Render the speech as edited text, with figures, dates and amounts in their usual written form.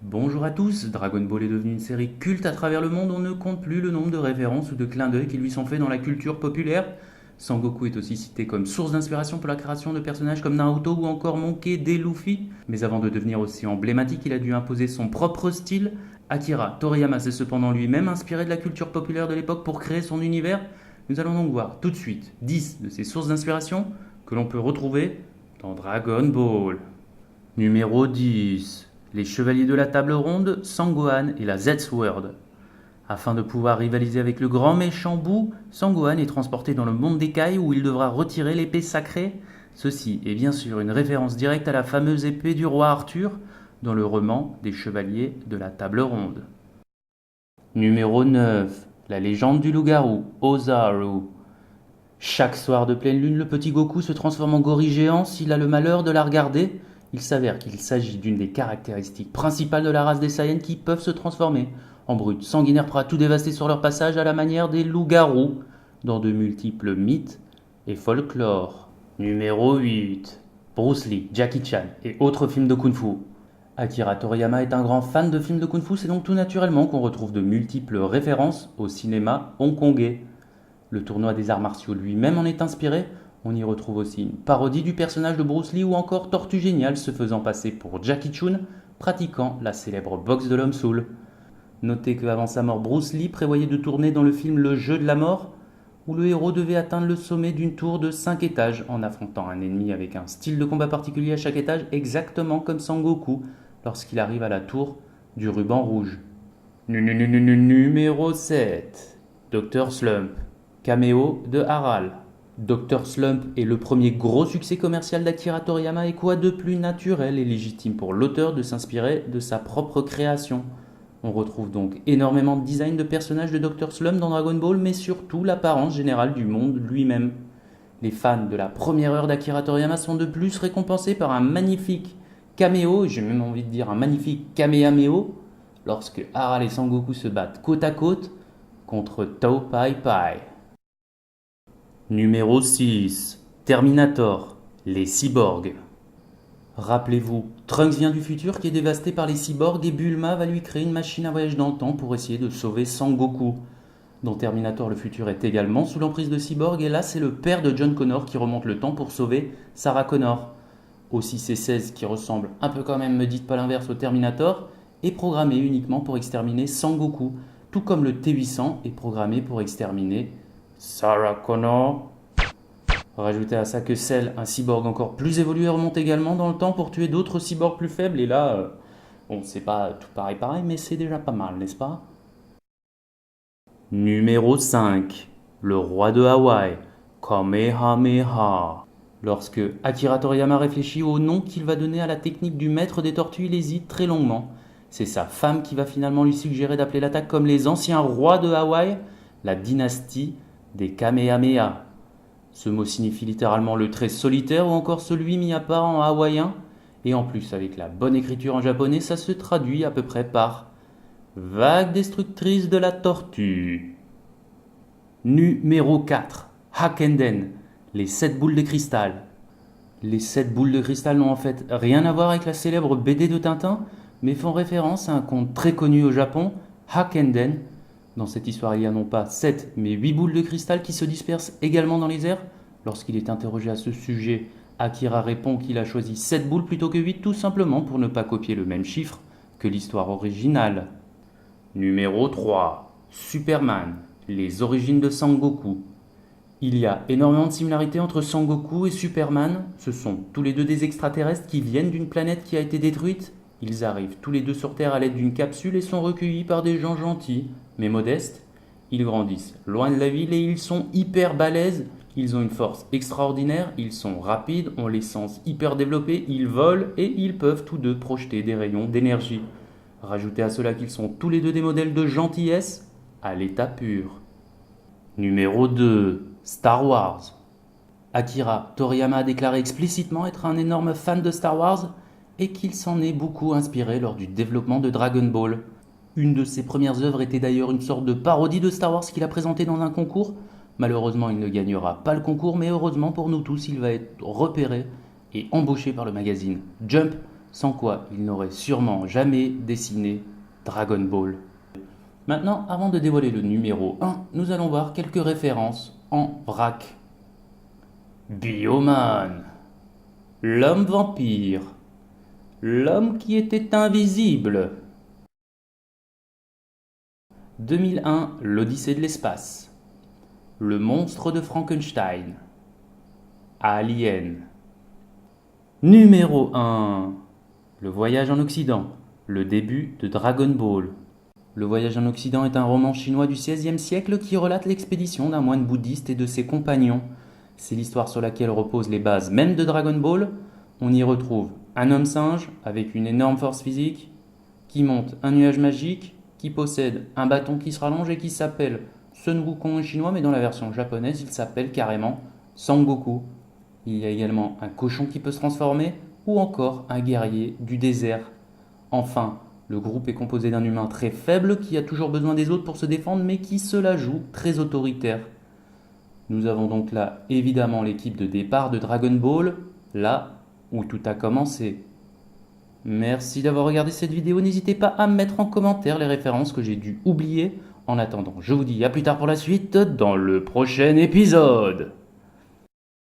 Bonjour à tous, Dragon Ball est devenu une série culte à travers le monde, on ne compte plus le nombre de références ou de clins d'œil qui lui sont faits dans la culture populaire. Sangoku est aussi cité comme source d'inspiration pour la création de personnages comme Naruto ou encore Monkey D. Luffy. Mais avant de devenir aussi emblématique, il a dû imposer son propre style. Akira Toriyama s'est cependant lui-même inspiré de la culture populaire de l'époque pour créer son univers. Nous allons donc voir tout de suite 10 de ses sources d'inspiration que l'on peut retrouver dans Dragon Ball. Numéro 10. Les Chevaliers de la Table Ronde, Sangohan et la Z-Sword. Afin de pouvoir rivaliser avec le grand méchant Boo, Sangohan est transporté dans le monde d'Écaille où il devra retirer l'épée sacrée. Ceci est bien sûr une référence directe à la fameuse épée du roi Arthur dans le roman des Chevaliers de la Table Ronde. Numéro 9. La légende du loup-garou, Ozaru. Chaque soir de pleine lune, le petit Goku se transforme en gorille géant s'il a le malheur de la regarder. Il s'avère qu'il s'agit d'une des caractéristiques principales de la race des Saiyans qui peuvent se transformer en brutes sanguinaires prêts à tout dévaster sur leur passage à la manière des loups-garous dans de multiples mythes et folklore. Numéro 8. Bruce Lee, Jackie Chan et autres films de kung-fu. Akira Toriyama est un grand fan de films de kung-fu, c'est donc tout naturellement qu'on retrouve de multiples références au cinéma hongkongais. Le tournoi des arts martiaux lui-même en est inspiré. On y retrouve aussi une parodie du personnage de Bruce Lee ou encore Tortue Géniale se faisant passer pour Jackie Chun, pratiquant la célèbre boxe de l'homme saoul. Notez qu'avant sa mort, Bruce Lee prévoyait de tourner dans le film Le Jeu de la mort, où le héros devait atteindre le sommet d'une tour de 5 étages en affrontant un ennemi avec un style de combat particulier à chaque étage, exactement comme Sangoku lorsqu'il arrive à la tour du ruban rouge. Numéro 7. Dr. Slump. Caméo de Harald. Dr. Slump est le premier gros succès commercial d'Akira Toriyama et quoi de plus naturel et légitime pour l'auteur de s'inspirer de sa propre création. On retrouve donc énormément de design de personnages de Dr. Slump dans Dragon Ball, mais surtout l'apparence générale du monde lui-même. Les fans de la première heure d'Akira Toriyama sont de plus récompensés par un magnifique caméo, et j'ai même envie de dire un magnifique kamehameha, lorsque Harald et Sangoku se battent côte à côte contre Tao Pai Pai. Numéro 6. Terminator. Les cyborgs. Rappelez-vous, Trunks vient du futur qui est dévasté par les cyborgs et Bulma va lui créer une machine à voyage dans le temps pour essayer de sauver Sangoku. Dans Terminator, le futur est également sous l'emprise de cyborgs et là c'est le père de John Connor qui remonte le temps pour sauver Sarah Connor. Aussi C-16 qui ressemble un peu quand même, me dites pas l'inverse, au Terminator, est programmé uniquement pour exterminer Sangoku, tout comme le T-800 est programmé pour exterminer Sarah Connor. Rajoutez à ça que Cell, un cyborg encore plus évolué, remonte également dans le temps pour tuer d'autres cyborgs plus faibles. Et là, bon, c'est pas tout pareil, mais c'est déjà pas mal, n'est-ce pas? Numéro 5. Le roi de Hawaï, Kamehameha. Lorsque Akira Toriyama réfléchit au nom qu'il va donner à la technique du maître des tortues, il hésite très longuement. C'est sa femme qui va finalement lui suggérer d'appeler l'attaque comme les anciens rois de Hawaï, la dynastie des Kamehameha. Ce mot signifie littéralement le trait solitaire ou encore celui mis à part en hawaïen. Et en plus, avec la bonne écriture en japonais, ça se traduit à peu près par vague destructrice de la tortue. Numéro 4. Hakenden. Les 7 boules de cristal. Les 7 boules de cristal n'ont en fait rien à voir avec la célèbre BD de Tintin, mais font référence à un conte très connu au Japon, Hakenden. Dans cette histoire, il y a non pas 7, mais 8 boules de cristal qui se dispersent également dans les airs. Lorsqu'il est interrogé à ce sujet, Akira répond qu'il a choisi 7 boules plutôt que 8, tout simplement pour ne pas copier le même chiffre que l'histoire originale. Numéro 3. Superman. Les origines de Sangoku. Il y a énormément de similarités entre Sangoku et Superman. Ce sont tous les deux des extraterrestres qui viennent d'une planète qui a été détruite. Ils arrivent tous les deux sur Terre à l'aide d'une capsule et sont recueillis par des gens gentils, mais modestes. Ils grandissent loin de la ville et ils sont hyper balèzes. Ils ont une force extraordinaire, ils sont rapides, ont les sens hyper développés, ils volent et ils peuvent tous deux projeter des rayons d'énergie. Rajoutez à cela qu'ils sont tous les deux des modèles de gentillesse à l'état pur. Numéro 2. Star Wars. Akira Toriyama a déclaré explicitement être un énorme fan de Star Wars et qu'il s'en est beaucoup inspiré lors du développement de Dragon Ball. Une de ses premières œuvres était d'ailleurs une sorte de parodie de Star Wars qu'il a présenté dans un concours. Malheureusement, il ne gagnera pas le concours, mais heureusement pour nous tous, il va être repéré et embauché par le magazine Jump sans quoi il n'aurait sûrement jamais dessiné Dragon Ball. Maintenant, avant de dévoiler le numéro 1, nous allons voir quelques références en vrac. Bioman, l'homme vampire, l'homme qui était invisible. 2001, l'Odyssée de l'espace, le monstre de Frankenstein, Alien. Numéro 1, le voyage en Occident, le début de Dragon Ball. Le voyage en Occident est un roman chinois du XVIe siècle qui relate l'expédition d'un moine bouddhiste et de ses compagnons. C'est l'histoire sur laquelle reposent les bases même de Dragon Ball. On y retrouve un homme singe avec une énorme force physique, qui monte un nuage magique, qui possède un bâton qui se rallonge et qui s'appelle Sun Wukong en chinois, mais dans la version japonaise, il s'appelle carrément Sangoku. Il y a également un cochon qui peut se transformer, ou encore un guerrier du désert. Enfin, le groupe est composé d'un humain très faible qui a toujours besoin des autres pour se défendre, mais qui se la joue très autoritaire. Nous avons donc là évidemment l'équipe de départ de Dragon Ball, là où tout a commencé. Merci d'avoir regardé cette vidéo, n'hésitez pas à mettre en commentaire les références que j'ai dû oublier. En attendant, je vous dis à plus tard pour la suite dans le prochain épisode.